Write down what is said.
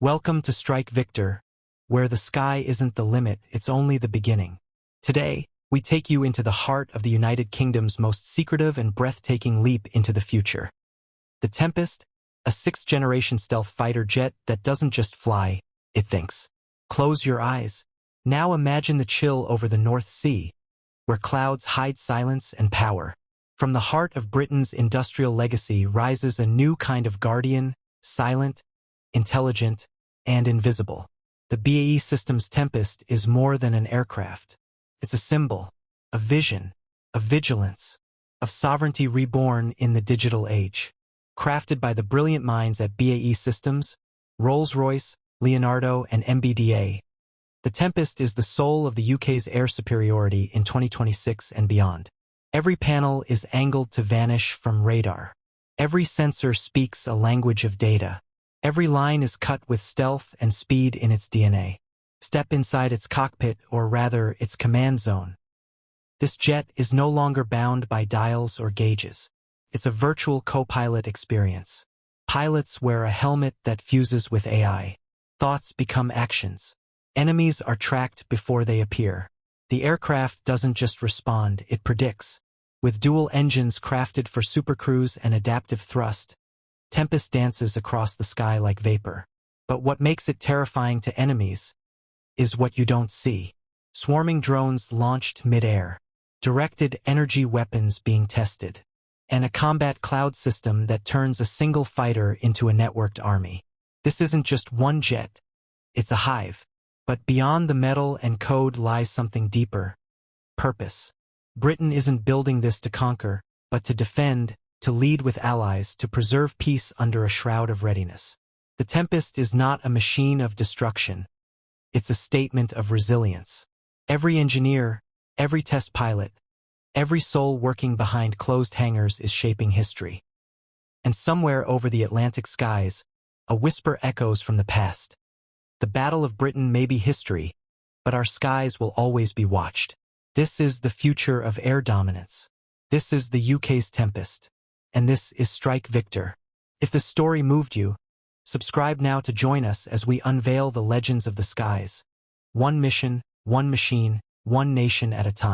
Welcome to Strike Victor, where the sky isn't the limit, it's only the beginning. Today, we take you into the heart of the United Kingdom's most secretive and breathtaking leap into the future. The Tempest, a 6th-generation stealth fighter jet that doesn't just fly, it thinks. Close your eyes. Now imagine the chill over the North Sea, where clouds hide silence and power. From the heart of Britain's industrial legacy rises a new kind of guardian, silent, intelligent, and invisible. The BAE Systems Tempest is more than an aircraft. It's a symbol, a vision, of vigilance, of sovereignty reborn in the digital age. Crafted by the brilliant minds at BAE Systems, Rolls-Royce, Leonardo, and MBDA, the Tempest is the soul of the UK's air superiority in 2026 and beyond. Every panel is angled to vanish from radar. Every sensor speaks a language of data. Every line is cut with stealth and speed in its DNA. Step inside its cockpit, or rather, its command zone. This jet is no longer bound by dials or gauges. It's a virtual co-pilot experience. Pilots wear a helmet that fuses with AI. Thoughts become actions. Enemies are tracked before they appear. The aircraft doesn't just respond, it predicts. With dual engines crafted for supercruise and adaptive thrust, Tempest dances across the sky like vapor. But what makes it terrifying to enemies is what you don't see. Swarming drones launched mid-air, directed energy weapons being tested, and a combat cloud system that turns a single fighter into a networked army. This isn't just one jet, it's a hive. But beyond the metal and code lies something deeper: purpose. Britain isn't building this to conquer, but to defend, to lead with allies, to preserve peace under a shroud of readiness. The Tempest is not a machine of destruction. It's a statement of resilience. Every engineer, every test pilot, every soul working behind closed hangars is shaping history. And somewhere over the Atlantic skies, a whisper echoes from the past. The Battle of Britain may be history, but our skies will always be watched. This is the future of air dominance. This is the UK's Tempest. And this is Strike Victor. If this story moved you, subscribe now to join us as we unveil the legends of the skies. One mission, one machine, one nation at a time.